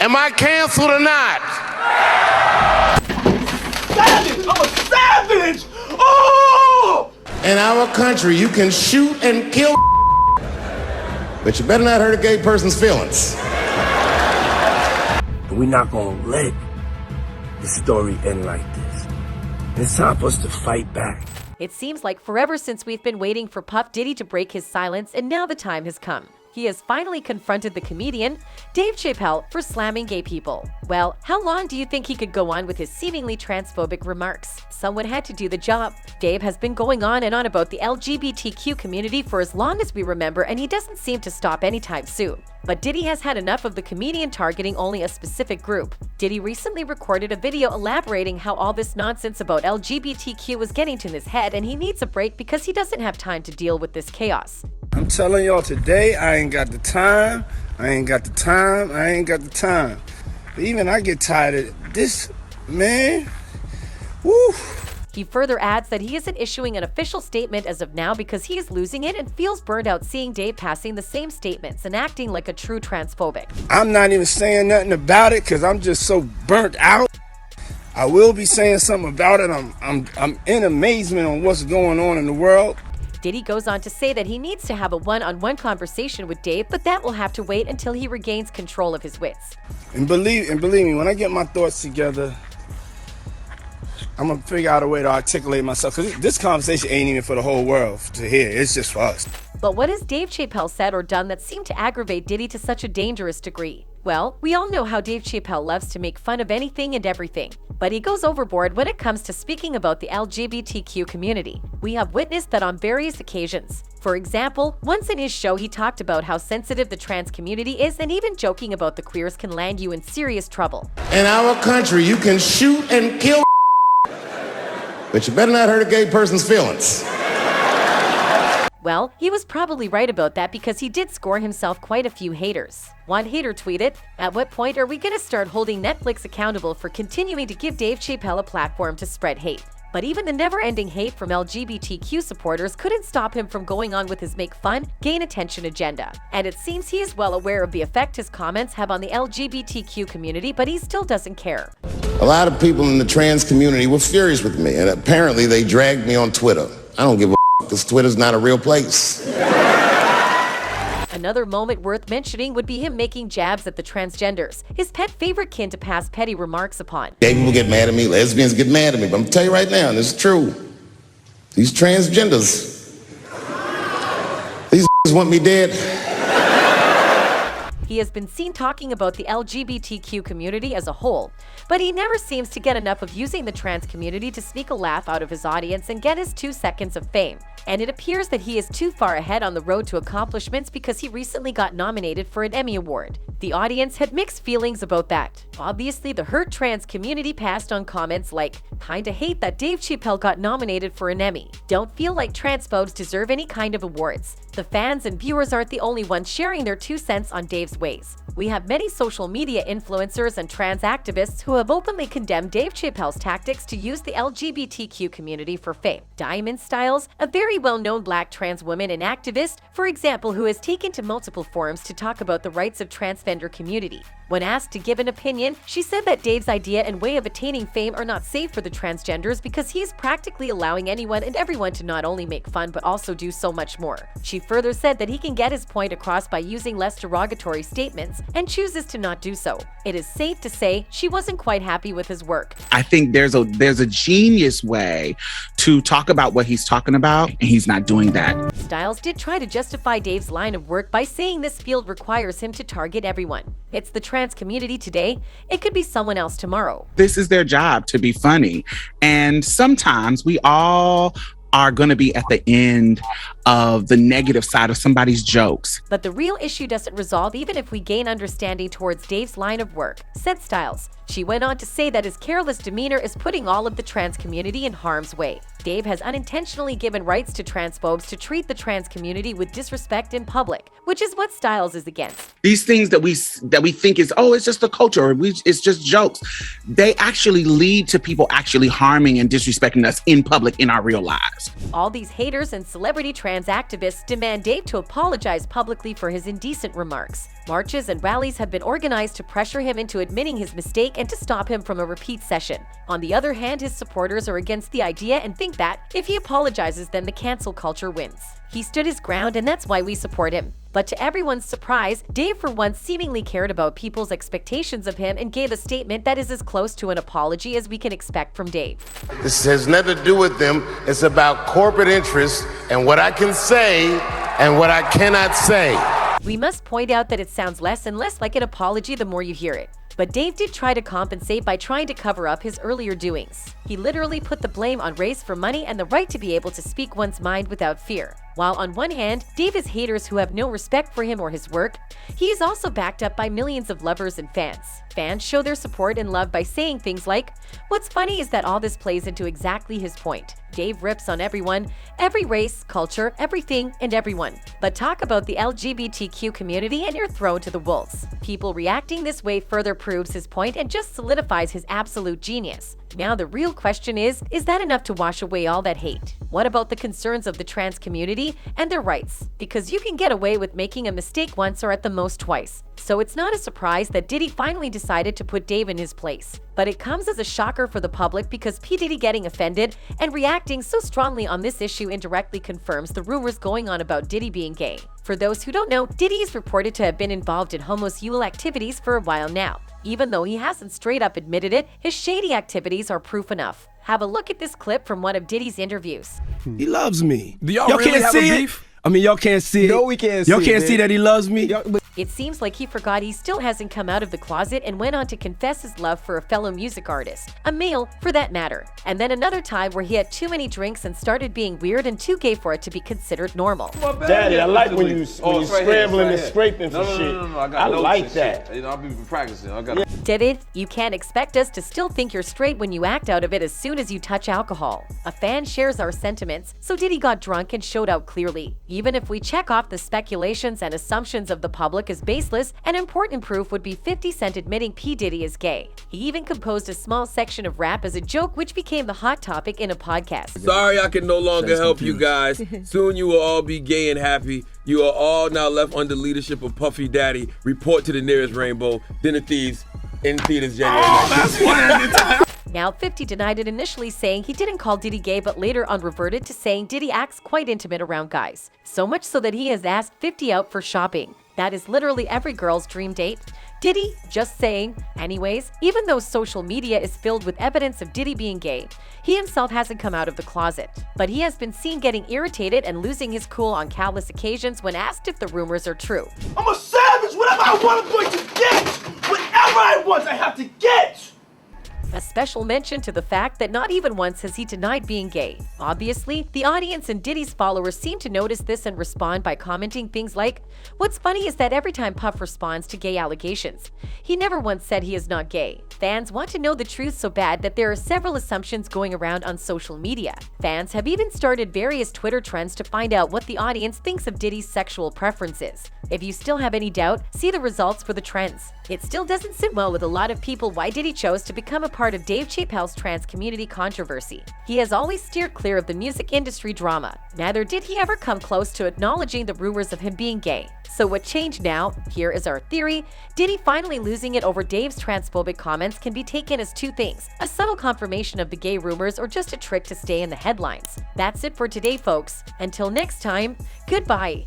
Am I canceled or not? Savage! I'm a savage! Oh! In our country, you can shoot and kill, but you better not hurt a gay person's feelings. We're not gonna let the story end like this. It's time for us to fight back. It seems like forever since we've been waiting for Puff Diddy to break his silence, and now the time has come. He has finally confronted the comedian, Dave Chappelle, for slamming gay people. Well, how long do you think he could go on with his seemingly transphobic remarks? Someone had to do the job. Dave has been going on and on about the LGBTQ community for as long as we remember, and he doesn't seem to stop anytime soon. But Diddy has had enough of the comedian targeting only a specific group. Diddy recently recorded a video elaborating how all this nonsense about LGBTQ was getting to his head, and he needs a break because he doesn't have time to deal with this chaos. I'm telling y'all today, I ain't got the time. Even I get tired of this, man. Woo. He further adds that he isn't issuing an official statement as of now because he is losing it and feels burned out seeing Dave passing the same statements and acting like a true transphobic. I'm not even saying nothing about it because I'm just so burnt out. I will be saying something about it. I'm in amazement on what's going on in the world. Diddy goes on to say that he needs to have a one-on-one conversation with Dave, but that will have to wait until he regains control of his wits. And believe me, when I get my thoughts together, I'm gonna figure out a way to articulate myself, because this conversation ain't even for the whole world to hear. It's just for us. But what has Dave Chappelle said or done that seemed to aggravate Diddy to such a dangerous degree? Well, we all know how Dave Chappelle loves to make fun of anything and everything, but he goes overboard when it comes to speaking about the LGBTQ community. We have witnessed that on various occasions. For example, once in his show he talked about how sensitive the trans community is, and even joking about the queers can land you in serious trouble. In our country, you can shoot and kill, but you better not hurt a gay person's feelings. Well, he was probably right about that because he did score himself quite a few haters. One hater tweeted, "At what point are we going to start holding Netflix accountable for continuing to give Dave Chappelle a platform to spread hate?" But even the never-ending hate from LGBTQ supporters couldn't stop him from going on with his make fun, gain attention agenda. And it seems he is well aware of the effect his comments have on the LGBTQ community, but he still doesn't care. A lot of people in the trans community were furious with me, and apparently they dragged me on Twitter. I don't give a because Twitter's not a real place. Another moment worth mentioning would be him making jabs at the transgenders, his pet favorite kin to pass petty remarks upon. Gay people get mad at me, lesbians get mad at me, but I'm gonna tell you right now, and this is true, these transgenders, these want me dead. He has been seen talking about the LGBTQ community as a whole, but he never seems to get enough of using the trans community to sneak a laugh out of his audience and get his 2 seconds of fame. And it appears that he is too far ahead on the road to accomplishments because he recently got nominated for an Emmy Award. The audience had mixed feelings about that. Obviously, the hurt trans community passed on comments like, "Kinda hate that Dave Chappelle got nominated for an Emmy. Don't feel like transphobes deserve any kind of awards." The fans and viewers aren't the only ones sharing their 2 cents on Dave's ways. We have many social media influencers and trans activists who have openly condemned Dave Chappelle's tactics to use the LGBTQ community for fame. Diamond Styles, a very well-known black trans woman and activist, for example, who has taken to multiple forums to talk about the rights of transgender community. When asked to give an opinion, she said that Dave's idea and way of attaining fame are not safe for the transgenders because he is practically allowing anyone and everyone to not only make fun but also do so much more. She further said that he can get his point across by using less derogatory statements and chooses to not do so. It is safe to say she wasn't quite happy with his work. I think there's a genius way to talk about what he's talking about, and he's not doing that. Styles did try to justify Dave's line of work by saying this field requires him to target everyone. It's the trans community today. It could be someone else tomorrow. This is their job, to be funny. And sometimes we all are going to be at the end of the negative side of somebody's jokes. But the real issue doesn't resolve even if we gain understanding towards Dave's line of work, said Styles. She went on to say that his careless demeanor is putting all of the trans community in harm's way. Dave has unintentionally given rights to transphobes to treat the trans community with disrespect in public, which is what Styles is against. These things that we think is, oh, it's just a culture, or it's just jokes. They actually lead to people actually harming and disrespecting us in public in our real lives. All these haters and celebrity trans activists demand Dave to apologize publicly for his indecent remarks. Marches and rallies have been organized to pressure him into admitting his mistake and to stop him from a repeat session. On the other hand, his supporters are against the idea and think that if he apologizes, then the cancel culture wins. He stood his ground, and that's why we support him. But to everyone's surprise, Dave for once seemingly cared about people's expectations of him and gave a statement that is as close to an apology as we can expect from Dave. This has nothing to do with them. It's about corporate interests and what I can say and what I cannot say. We must point out that it sounds less and less like an apology the more you hear it. But Dave did try to compensate by trying to cover up his earlier doings. He literally put the blame on race for money and the right to be able to speak one's mind without fear. While on one hand, Dave has haters who have no respect for him or his work, he is also backed up by millions of lovers and fans. Fans show their support and love by saying things like, "What's funny is that all this plays into exactly his point. Dave rips on everyone, every race, culture, everything, and everyone. But talk about the LGBTQ community and you're thrown to the wolves." People reacting this way further proves his point and just solidifies his absolute genius. Now the real question is that enough to wash away all that hate? What about the concerns of the trans community and their rights? Because you can get away with making a mistake once or at the most twice. So it's not a surprise that Diddy finally decided to put Dave in his place. But it comes as a shocker for the public because P. Diddy getting offended and reacting so strongly on this issue indirectly confirms the rumors going on about Diddy being gay. For those who don't know, Diddy is reported to have been involved in homosexual activities for a while now. Even though he hasn't straight up admitted it, his shady activities are proof enough. Have a look at this clip from one of Diddy's interviews. He loves me. Do y'all really can't have see a it? beef? I mean, y'all can't see it. No, we can't Y'all see can't it, see man. that he loves me. It seems like he forgot he still hasn't come out of the closet and went on to confess his love for a fellow music artist, a male for that matter. And then another time where he had too many drinks and started being weird and too gay for it to be considered normal. Daddy, I like when you scrambling and scraping for No, shit. I got notes like and that. shit. You know, I've been practicing. I got. Did it? You can't expect us to still think you're straight when you act out of it as soon as you touch alcohol. A fan shares our sentiments, so Diddy got drunk and showed out clearly. Even if we check off the speculations and assumptions of the public as baseless, an important proof would be 50 Cent admitting P. Diddy is gay. He even composed a small section of rap as a joke, which became the hot topic in a podcast. Sorry I can no longer help you guys. Soon you will all be gay and happy. You are all now left under leadership of Puffy Daddy. Report to the nearest rainbow. Dinner Thieves in theaters January 9th. Now, 50 denied it initially, saying he didn't call Diddy gay, but later on reverted to saying Diddy acts quite intimate around guys. So much so that he has asked 50 out for shopping. That is literally every girl's dream date. Diddy, just saying. Anyways, even though social media is filled with evidence of Diddy being gay, he himself hasn't come out of the closet. But he has been seen getting irritated and losing his cool on countless occasions when asked if the rumors are true. I'm a savage. Whatever I want, I'm going to get. Whatever I want, I have to get. A special mention to the fact that not even once has he denied being gay. Obviously, the audience and Diddy's followers seem to notice this and respond by commenting things like, "What's funny is that every time Puff responds to gay allegations, he never once said he is not gay." Fans want to know the truth so bad that there are several assumptions going around on social media. Fans have even started various Twitter trends to find out what the audience thinks of Diddy's sexual preferences. If you still have any doubt, see the results for the trends. It still doesn't sit well with a lot of people why Diddy chose to become a part of Dave Chappelle's trans community controversy. He has always steered clear of the music industry drama. Neither did he ever come close to acknowledging the rumors of him being gay. So what changed now? Here is our theory. Diddy finally losing it over Dave's transphobic comments can be taken as two things: a subtle confirmation of the gay rumors or just a trick to stay in the headlines. That's it for today, folks. Until next time, goodbye.